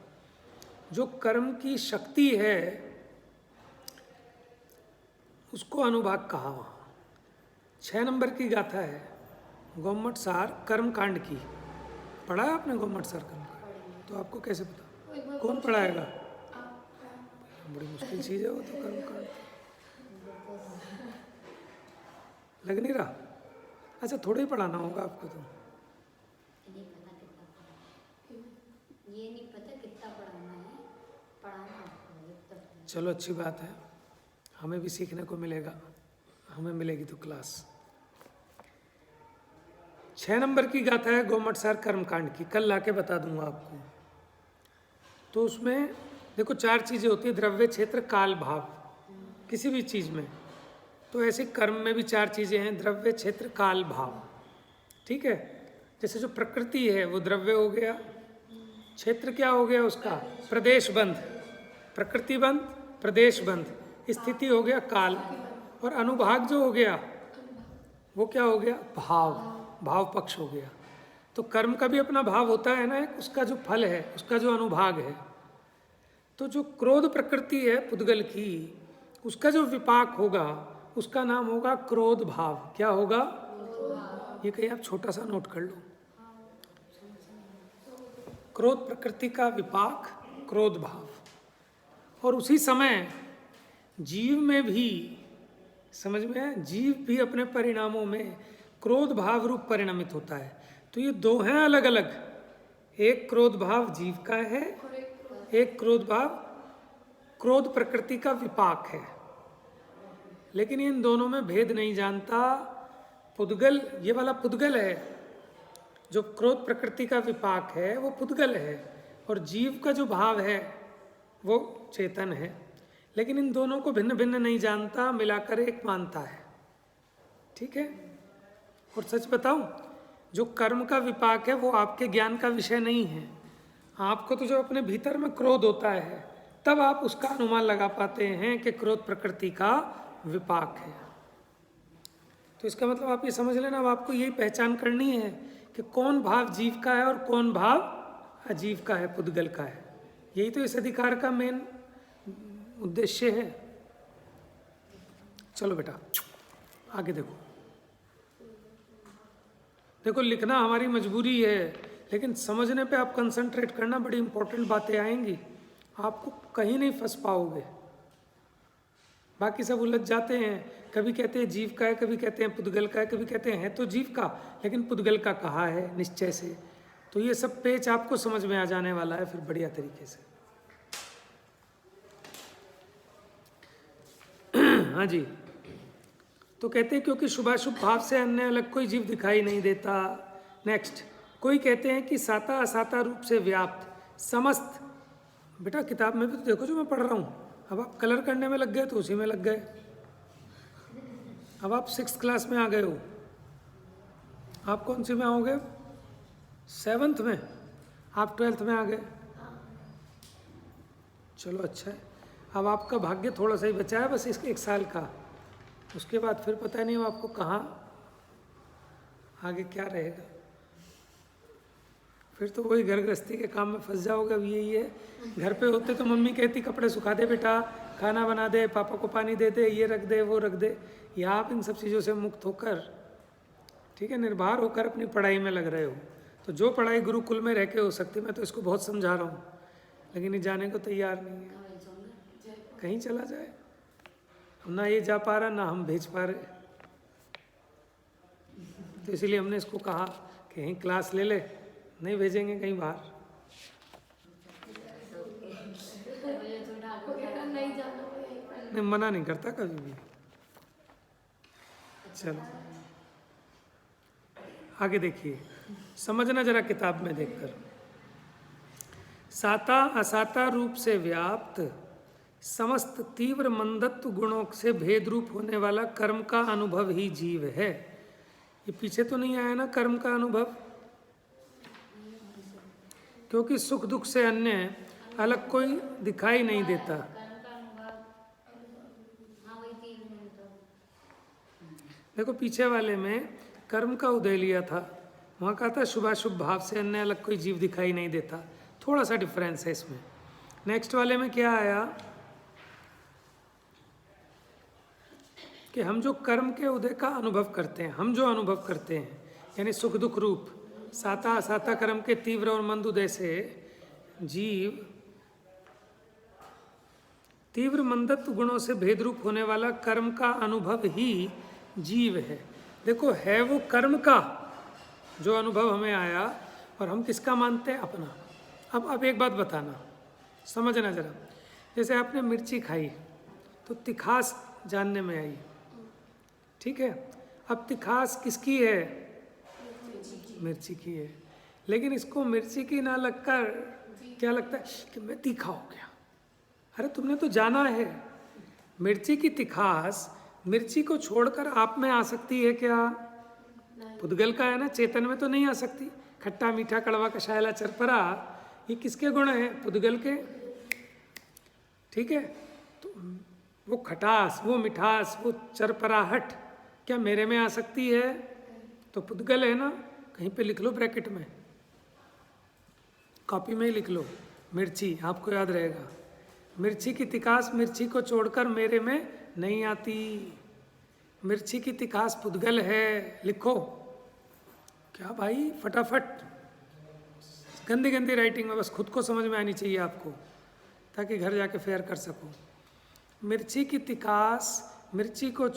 जो कर्म की शक्ति है उसको अनुभाग कहा। वहाँ 6 नंबर की गाथा है, गोमट सार कर्मकांड की। पढ़ा है आपने गोमट सार कर्मकांड? तो आपको कैसे पता? कौन पढ़ाएगा? बड़ी मुश्किल चीज़ है वो तो कर्मकांड। लग नहीं रहा? अच्छा, थोड़ा ही पढ़ाना होगा आपको तो। नहीं पता कितना पढ़ाना, ये नहीं पता कितना पढ़ाना है, पढ़ाना आपको तब। चलो अच्छी बात है, हमें भी सीखने को मिलेगा, हमें मिलेगी तो क्लास। 6 नंबर की गाथा है गोमटसार कर्मकांड की, कल लाके बता दूंगा आपको। तो उसमें देखो 4 चीज़ें होती है, द्रव्य, क्षेत्र, काल, भाव, किसी भी चीज़ में। तो ऐसे कर्म में भी 4 चीज़ें हैं, द्रव्य, क्षेत्र, काल, भाव। ठीक है, जैसे जो प्रकृति है वो द्रव्य हो गया, क्षेत्र क्या हो गया उसका, प्रदेश बंध, प्रकृति बंध, प्रदेश बंध, स्थिति हो गया काल, और अनुभाग जो हो गया वो क्या हो गया, भाव, भाव पक्ष हो गया। तो कर्म का भी अपना भाव होता है ना, एक उसका जो फल है, उसका जो अनुभाग है। तो जो क्रोध प्रकृति है पुद्गल की, उसका जो विपाक होगा उसका नाम होगा क्रोध भाव। क्या होगा, ये कहीं आप छोटा सा नोट कर लो। क्रोध प्रकृति का विपाक क्रोध भाव। और उसी समय जीव में भी, समझ में है, जीव भी अपने परिणामों में क्रोध भाव रूप परिणमित होता है। तो ये दो हैं अलग अलग, एक क्रोध भाव जीव का है, एक क्रोध भाव क्रोध प्रकृति का विपाक है। लेकिन इन दोनों में भेद नहीं जानता पुद्गल। ये वाला पुद्गल है, जो क्रोध प्रकृति का विपाक है वो पुद्गल है, और जीव का जो भाव है वो चेतन है। लेकिन इन दोनों को भिन्न भिन्न नहीं जानता, मिलाकर एक मानता है। ठीक है। और सच बताऊं, जो कर्म का विपाक है वो आपके ज्ञान का विषय नहीं है। आपको तो जो अपने भीतर में क्रोध होता है तब आप उसका अनुमान लगा पाते हैं कि क्रोध प्रकृति का विपाक है। तो इसका मतलब आप ये समझ लेना, अब आपको यही पहचान करनी है कि कौन भाव जीव का है और कौन भाव अजीव का है, पुद्गल का है। यही तो इस अधिकार का मेन उद्देश्य है। चलो बेटा आगे देखो। देखो लिखना हमारी मजबूरी है, लेकिन समझने पे आप कंसंट्रेट करना, बड़ी इंपॉर्टेंट बातें आएंगी, आपको कहीं नहीं फंस पाओगे। बाकी सब उलझ जाते हैं, कभी कहते हैं जीव का है, कभी कहते हैं पुद्गल का है, कभी कहते हैं तो जीव का लेकिन पुद्गल का कहा है निश्चय से। तो ये सब पेच आपको समझ में आ जाने वाला है फिर बढ़िया तरीके से। हाँ जी, तो कहते हैं क्योंकि शुभाशुभ भाव से अन्य अलग कोई जीव दिखाई नहीं देता। नेक्स्ट, कोई कहते हैं कि साता असाता रूप से व्याप्त समस्त। बेटा किताब में भी तो देखो जो मैं पढ़ रहा हूँ। अब आप कलर करने में लग गए तो उसी में लग गए। अब आप 6th क्लास में आ गए हो, आप कौन सी में आओगे, 7th में, आप 12th में आ गए। चलो अच्छा है, अब आपका भाग्य थोड़ा सा ही बचा है बस इसके 1 साल का, उसके बाद फिर पता नहीं हो आपको कहाँ आगे क्या रहेगा। फिर तो वही घर गृहस्थी के काम में फंस जाओगे। अब यही है, घर पे होते तो मम्मी कहती कपड़े सुखा दे बेटा, खाना बना दे, पापा को पानी दे दे, ये रख दे वो रख दे। या आप इन सब चीज़ों से मुक्त होकर, ठीक है, निर्भर होकर अपनी पढ़ाई में लग रहे हो। तो जो पढ़ाई गुरुकुल में रह के हो सकती, मैं तो इसको बहुत समझा रहा हूँ, लेकिन ये जाने को तैयार नहीं है, कहीं चला जाए। ना ये जा पा रहा, ना हम भेज पा रहे। तो इसीलिए हमने इसको कहा कि कहीं क्लास ले ले, नहीं भेजेंगे कहीं बाहर। नहीं जाना, नहीं मना नहीं करता कभी भी। चलो आगे देखिए, समझना जरा किताब में देखकर। साता असाता रूप से व्याप्त समस्त तीव्र मंदत्व गुणों से भेद रूप होने वाला कर्म का अनुभव ही जीव है। ये पीछे तो नहीं आया ना कर्म का अनुभव, क्योंकि सुख दुख से अन्य अलग कोई दिखाई नहीं देता। देखो पीछे वाले में कर्म का उदय लिया था, वहाँ कहा था शुभाशुभ भाव से अन्य अलग कोई जीव दिखाई नहीं देता। थोड़ा सा डिफरेंस है इसमें। नेक्स्ट वाले में क्या आया कि हम जो कर्म के उदय का अनुभव करते हैं, हम जो अनुभव करते हैं, यानी सुख दुख रूप साता असाता कर्म के तीव्र और मंद उदय से जीव तीव्र मंदत्व गुणों से भेद रूप होने वाला कर्म का अनुभव ही जीव है। देखो है वो कर्म का जो अनुभव हमें आया, और हम किसका मानते हैं? अपना। अब एक बात बताना, समझना जरा। जैसे आपने मिर्ची खाई तो तिखास जानने में आई, ठीक है। अब तिखास किसकी है? मिर्ची की है। लेकिन इसको मिर्ची की ना लगकर क्या लगता है कि मैं तीखा हो गया। अरे तुमने तो जाना है मिर्ची की तिखास मिर्ची को छोड़कर आप में आ सकती है क्या? पुद्गल का है ना, चेतन में तो नहीं आ सकती। खट्टा मीठा कड़वा कषायला चरपरा, ये किसके गुण हैं? पुद्गल के, ठीक है। तो वो खटास, वो मिठास, वो चरपराहट क्या मेरे में आ सकती है? तो पुद्गल है ना। कहीं पे लिख लो ब्रैकेट में, कॉपी में ही लिख लो मिर्ची, आपको याद रहेगा। मिर्ची की तिखास मिर्ची को छोड़कर मेरे में नहीं आती। मिर्ची की तिखास पुद्गल है, लिखो। क्या भाई, फटाफट, गंदी गंदी राइटिंग में, बस खुद को समझ में आनी चाहिए आपको, ताकि घर जाके फेयर कर सको। मिर्ची की तिखास मिर्ची को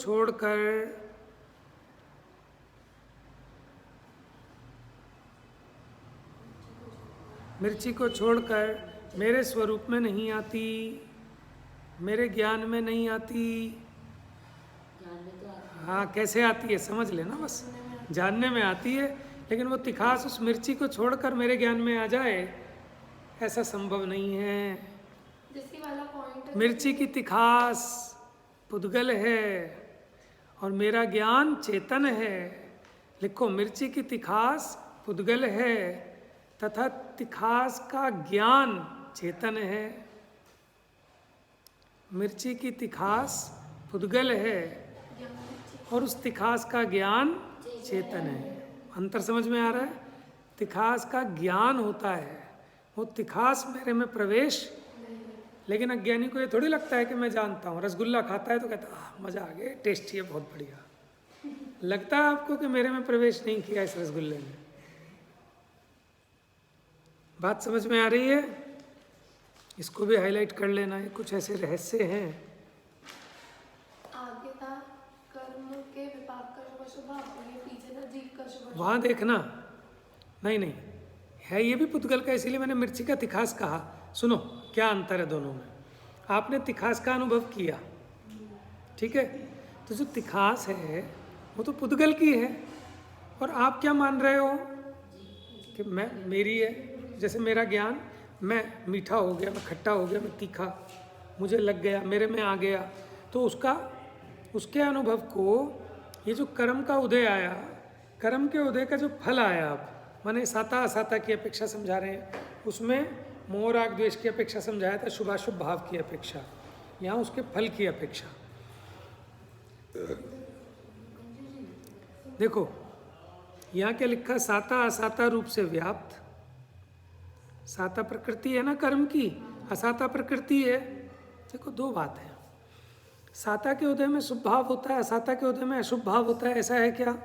छोड़कर मेरे स्वरूप में नहीं आती, मेरे ज्ञान में नहीं आती। हाँ, कैसे आती है समझ लेना, बस जानने में आती है। लेकिन वो तिखास उस मिर्ची को छोड़कर मेरे ज्ञान में आ जाए, ऐसा संभव नहीं है। जिसकी वाला पॉइंट मिर्ची की तिखास पुद्गल है और मेरा ज्ञान चेतन है। लिखो, मिर्ची की तिखास पुद्गल है तथा तिखास का ज्ञान चेतन है। मिर्ची की तिखास पुद्गल है और उस तिखास का ज्ञान चेतन है। अंतर समझ में आ रहा है? तिखास का ज्ञान होता है, वो तिखास मेरे में प्रवेश। लेकिन अज्ञानी को ये थोड़ी लगता है कि मैं जानता हूँ। रसगुल्ला खाता है तो कहता है मज़ा आ गया, टेस्टी है, बहुत बढ़िया। लगता है आपको कि मेरे में प्रवेश नहीं किया इस रसगुल्ले ने। बात समझ में आ रही है? इसको भी हाईलाइट कर लेना है, कुछ ऐसे रहस्य हैं। आगे था कर्म के विपाक का शुभ शुभ, और ये पीछे था जीव का शुभ शुभ। वहाँ देखना, नहीं है, ये भी पुद्गल का, इसीलिए मैंने मिर्ची का तिखास कहा। सुनो क्या अंतर है दोनों में। आपने तिखास का अनुभव किया, ठीक है, तो जो तिखास है वो तो पुद्गल की है, और आप क्या मान रहे हो कि मैं मेरी है। जैसे मेरा ज्ञान, मैं मीठा हो गया, मैं खट्टा हो गया, मैं तीखा, मुझे लग गया, मेरे में आ गया, तो उसके अनुभव को ये जो कर्म का उदय आया, कर्म के उदय का जो फल आया, आप माने साता असाता की अपेक्षा समझा रहे हैं, उसमें मोह राग द्वेष की अपेक्षा समझाया था, शुभाशुभ भाव की अपेक्षा, यहाँ उसके फल की अपेक्षा। देखो यहाँ क्या लिखा? साता असाता रूप से व्याप्त। साता प्रकृति है ना कर्म की, असाता प्रकृति है। देखो दो बात है, साता के उदय में शुभ भाव होता है, असाता के उदय में अशुभ भाव होता है, ऐसा है क्या?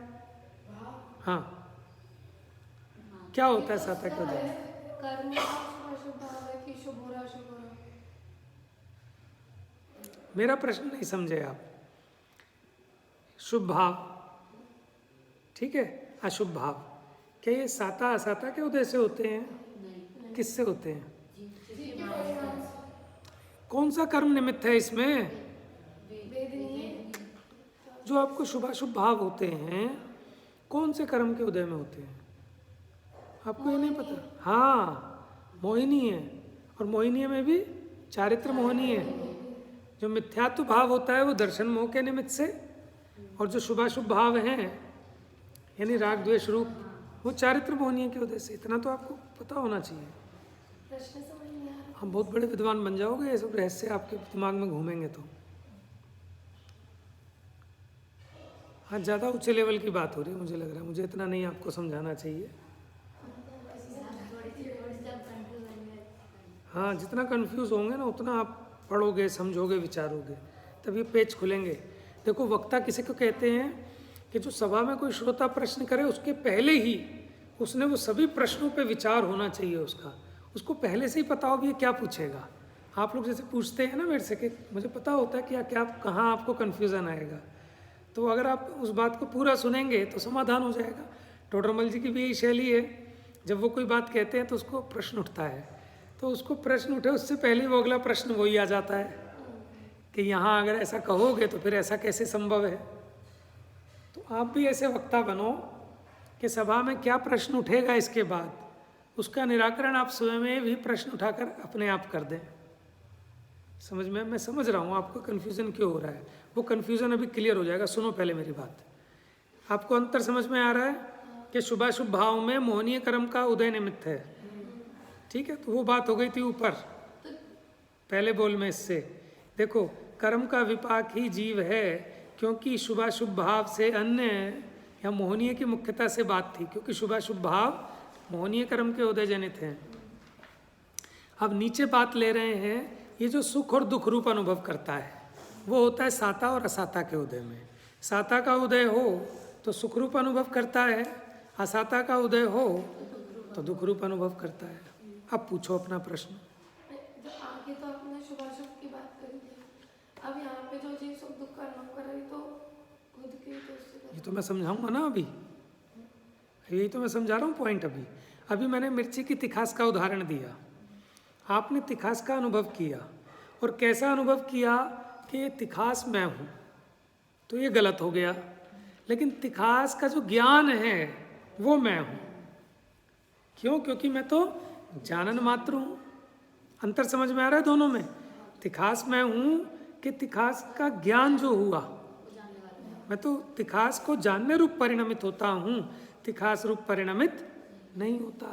हाँ, क्या होता है साता के उदय में? कर्म का शुभ शुभ भाव है कि शुभ हो रहा शुभ हो रहा। मेरा प्रश्न नहीं समझे आप। शुभ भाव, ठीक है, अशुभ भाव, क्या ये साता असाता के उदय से होते हैं? किससे होते हैं? कौन सा कर्म निमित्त है इसमें? जो आपको शुभाशुभ भाव होते हैं, कौन से कर्म के उदय में होते हैं? आपको ये नहीं पता? हाँ, मोहिनी है, और मोहिनी में भी चारित्र मोहिनी है। जो मिथ्यात्व भाव होता है वो दर्शन मोह के निमित्त से, और जो शुभाशुभ भाव हैं यानी राग द्वेष रूप, वो चारित्र मोहनीय के उदय से। इतना तो आपको पता होना चाहिए। प्रश्न समझ नहीं आ रहा। हम बहुत बड़े विद्वान बन जाओगे, ये सब रहस्य आपके दिमाग में घूमेंगे तो। हाँ, ज़्यादा ऊंचे लेवल की बात हो रही है मुझे लग रहा है, मुझे इतना नहीं आपको समझाना चाहिए। हाँ, जितना कंफ्यूज होंगे ना उतना आप पढ़ोगे, समझोगे, विचारोगे, तब ये पेज खुलेंगे। देखो वक्ता किसी को कहते हैं कि जो सभा में कोई श्रोता प्रश्न करे उसके पहले ही उसने वो सभी प्रश्नों पे विचार होना चाहिए उसका, उसको पहले से ही पता हो भी ये क्या पूछेगा। आप लोग जैसे पूछते हैं ना मेरे से कि मुझे पता होता है कि क्या कहाँ आपको कन्फ्यूज़न आएगा, तो अगर आप उस बात को पूरा सुनेंगे तो समाधान हो जाएगा। टोडरमल जी की भी यही शैली है, जब वो कोई बात कहते हैं तो उसको प्रश्न उठता है, तो उसको प्रश्न उठे उससे पहले वो अगला प्रश्न वही आ जाता है कि यहाँ अगर ऐसा कहोगे तो फिर ऐसा कैसे संभव है। तो आप भी ऐसे वक्ता बनो कि सभा में क्या प्रश्न उठेगा इसके बाद उसका निराकरण आप स्वयं भी प्रश्न उठाकर अपने आप कर दें। समझ में? मैं समझ रहा हूँ आपको कन्फ्यूज़न क्यों हो रहा है, वो कन्फ्यूज़न अभी क्लियर हो जाएगा। सुनो पहले मेरी बात। आपको अंतर समझ में आ रहा है कि शुभाशुभ भाव में मोहनीय कर्म का उदय निमित्त है, ठीक है? तो वो बात हो गई थी ऊपर पहले बोल में। इससे देखो, कर्म का विपाक ही जीव है, क्योंकि शुभाशुभ भाव से अन्य या मोहनीय की मुख्यता से बात थी, क्योंकि शुभाशुभ भाव मोहनीय कर्म के उदय जनित हैं। अब नीचे बात ले रहे हैं, ये जो सुख और दुख रूप अनुभव करता है वो होता है साता और असाता के उदय में। साता का उदय हो तो सुख रूप अनुभव करता है, असाता का उदय हो तो दुख रूप अनुभव करता है। अब पूछो अपना प्रश्न। जो आगे तो आपने शुभाशुभ की बात करी थी, अब यहाँ पे जो जीव सुख दुख का अनुभव कर रही तो खुद की तो उससे ये तो मैं समझाऊंगा ना, अभी यही तो मैं समझा रहा हूँ पॉइंट। अभी मैंने मिर्ची की तिखास का उदाहरण दिया, आपने तिखास का अनुभव किया, और कैसा अनुभव किया कि ये तिखास मैं हूँ, तो ये गलत हो गया। लेकिन तिखास का जो ज्ञान है वो मैं हूँ। क्यों? क्योंकि मैं तो जानन मात्र हूँ। अंतर समझ में आ रहा है दोनों में? तिखास मैं हूँ कि तिखास का ज्ञान जो हुआ, मैं तो तिखास को जानने रूप परिणमित होता हूँ, तिखास रूप परिणमित नहीं होता।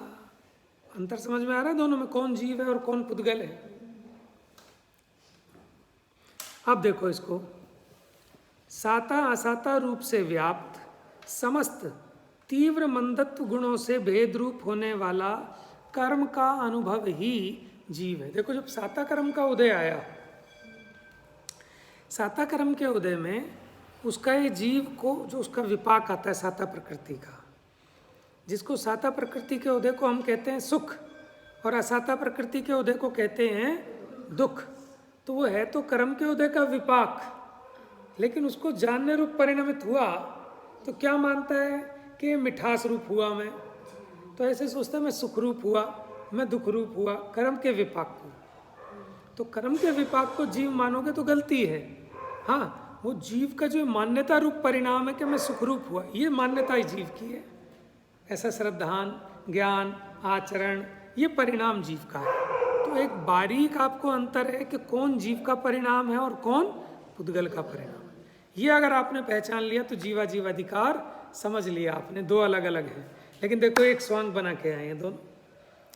अंतर समझ में आ रहा है दोनों में, कौन जीव है और कौन पुद्गल है? अब देखो इसको, साता असाता रूप से व्याप्त समस्त तीव्र मंदत्व गुणों से भेद रूप होने वाला कर्म का अनुभव ही जीव है। देखो, जब साता कर्म का उदय आया, साता कर्म के उदय में उसका ये जीव को जो उसका विपाक आता है साता प्रकृति का, जिसको साता प्रकृति के उदय को हम कहते हैं सुख और असाता प्रकृति के उदय को कहते हैं दुख। तो वो है तो कर्म के उदय का विपाक, लेकिन उसको जानने रूप परिणमित हुआ तो क्या मानता है कि मिठास रूप हुआ मैं, तो ऐसे सोचता मैं सुख रूप हुआ, मैं दुख रूप हुआ, कर्म के विपाक को। तो कर्म के विपाक को जीव मानोगे तो गलती है। हाँ, वो जीव का जो मान्यता रूप परिणाम है कि मैं सुख रूप हुआ, ये मान्यता ही जीव की है। ऐसा श्रद्धान, ज्ञान, आचरण, ये परिणाम जीव का है। तो एक बारीक आपको अंतर है कि कौन जीव का परिणाम है और कौन पुद्गल का परिणाम। ये अगर आपने पहचान लिया तो जीवा जीवाधिकार समझ लिया आपने, दो अलग अलग है। लेकिन देखो, एक स्वांग बना के आए हैं दोनों,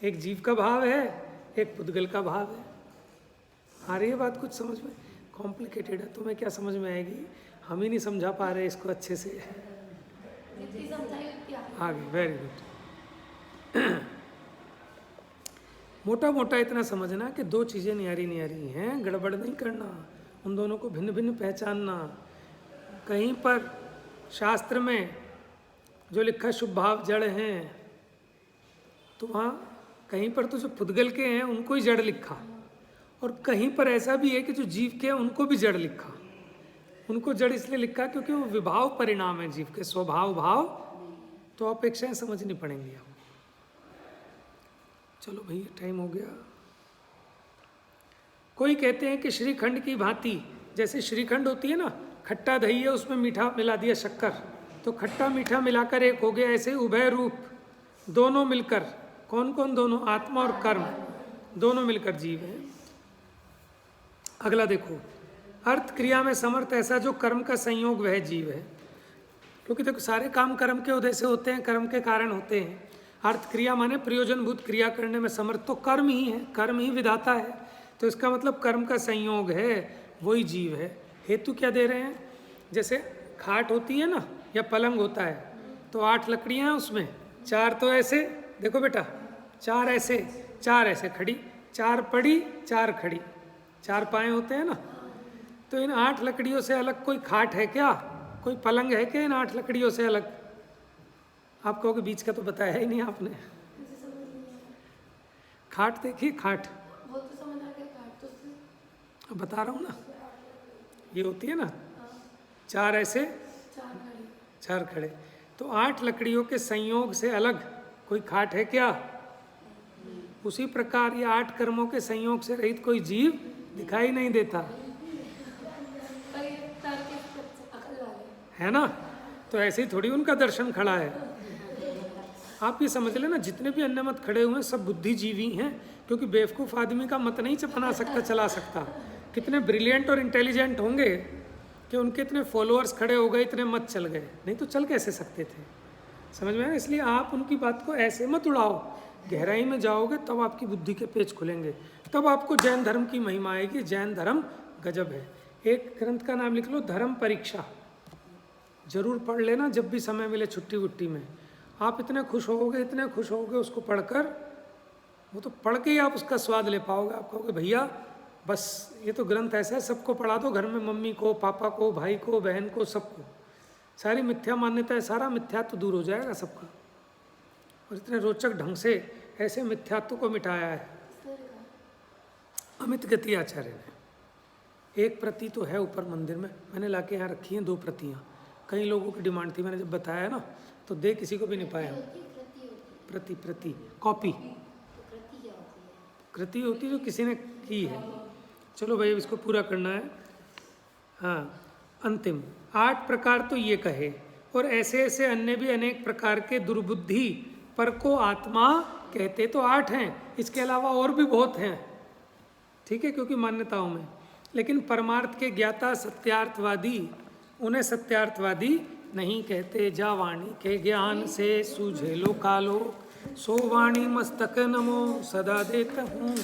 एक जीव का भाव है, एक पुद्गल का भाव है। आ रही है बात कुछ समझ में? कॉम्प्लिकेटेड है, तुम्हें क्या समझ में आएगी? हम ही नहीं समझा पा रहे इसको अच्छे से। जितनी समझाई उतनी आगे, वेरी गुड। मोटा मोटा इतना समझना कि दो चीज़ें न्यारी न्यारी हैं, गड़बड़ नहीं करना, उन दोनों को भिन्न भिन्न पहचानना। कहीं पर शास्त्र में जो लिखा शुभ भाव जड़ हैं, तो वहाँ कहीं पर तो जो पुद्गल के हैं उनको ही जड़ लिखा, और कहीं पर ऐसा भी है कि जो जीव के हैं उनको भी जड़ लिखा। उनको जड़ इसलिए लिखा क्योंकि वो विभाव परिणाम है जीव के, स्वभाव भाव, तो अपेक्षाएं समझनी पड़ेंगी। हम चलो भैया, टाइम हो गया। कोई कहते हैं कि श्रीखंड की भांति, जैसे श्रीखंड होती है ना, खट्टा दही है, उसमें मीठा मिला दिया शक्कर, तो खट्टा मीठा मिलाकर एक हो गया। ऐसे उभय रूप दोनों मिलकर, कौन कौन दोनों? आत्मा और कर्म दोनों मिलकर जीव है। अगला देखो, अर्थ क्रिया में समर्थ ऐसा जो कर्म का संयोग वह जीव है। क्योंकि देखो, सारे काम कर्म के उदय से होते हैं, कर्म के कारण होते हैं। अर्थ क्रिया माने प्रयोजनभूत क्रिया करने में समर्थ तो कर्म ही है, कर्म ही विधाता है। तो इसका मतलब कर्म का संयोग है, वही जीव है। हेतु क्या दे रहे हैं? जैसे खाट होती है ना, या पलंग होता है, तो 8 लकड़ियाँ हैं उसमें, 4 तो ऐसे, देखो बेटा, 4 ऐसे, 4 ऐसे खड़ी, 4 पड़ी, 4 खड़ी, 4 पाए होते हैं ना। तो इन 8 लकड़ियों से अलग कोई खाट है क्या? कोई पलंग है क्या इन 8 लकड़ियों से अलग? आप कहोगे बीच का तो बताया ही नहीं आपने। खाट देखिए, खाट वो तो समझ आ गया, काट तो अब बता रहा हूँ ना, ये होती है ना, 4 ऐसे, 4 घड़ी। 4 खड़े। तो 8 लकड़ियों के संयोग से अलग कोई खाट है क्या? उसी प्रकार ये 8 कर्मों के संयोग से रहित कोई जीव दिखाई नहीं देता, पर ये तर्क अकल वाले है ना? तो ऐसे ही थोड़ी उनका दर्शन खड़ा है। आप ये समझ लेना, जितने भी अन्य मत खड़े हुए हैं सब बुद्धिजीवी हैं, क्योंकि बेवकूफ़ आदमी का मत नहीं बना सकता, चला सकता। कितने ब्रिलियंट और इंटेलिजेंट होंगे कि उनके इतने फॉलोअर्स खड़े हो गए, इतने मत चल गए, नहीं तो चल कैसे सकते थे? समझ में आया? इसलिए आप उनकी बात को ऐसे मत उड़ाओ, गहराई में जाओगे तब आपकी बुद्धि के पेच खुलेंगे, तब आपको जैन धर्म की महिमा आएगी। जैन धर्म गजब है। एक ग्रंथ का नाम लिख लो, धर्म परीक्षा, जरूर पढ़ लेना जब भी समय मिले छुट्टी वुट्टी में। आप इतने खुश होगे, इतने खुश होगे उसको पढ़कर, वो तो पढ़ के ही आप उसका स्वाद ले पाओगे। आप कहोगे भैया बस ये तो ग्रंथ ऐसा है, सबको पढ़ा दो, घर में मम्मी को, पापा को, भाई को, बहन को, सबको। सारी मिथ्या मान्यता है, सारा मिथ्यात्व दूर हो जाएगा सबका। और इतने रोचक ढंग से ऐसे मिथ्यात्व को मिटाया है अमित गति आचार्य ने। एक प्रति तो है ऊपर मंदिर में, मैंने लाके यहाँ रखी हैं 2 प्रतियाँ। कई लोगों की डिमांड थी, मैंने जब बताया ना तो दे किसी को भी नहीं पाया। प्रति कॉपी कृति होती जो किसी ने की है। चलो भाई इसको पूरा करना है। हाँ, अंतिम 8 प्रकार तो ये कहे, और ऐसे ऐसे अन्य भी अनेक प्रकार के दुर्बुद्धि पर को आत्मा कहते तो 8 हैं, इसके अलावा और भी बहुत हैं, ठीक है, क्योंकि मान्यताओं में। लेकिन परमार्थ के ज्ञाता सत्यार्थवादी उन्हें सत्यार्थवादी नहीं कहते। जा वाणी के ज्ञान से सूझे लो कालो, सो वाणी मस्तक नमो सदा देता हूँ।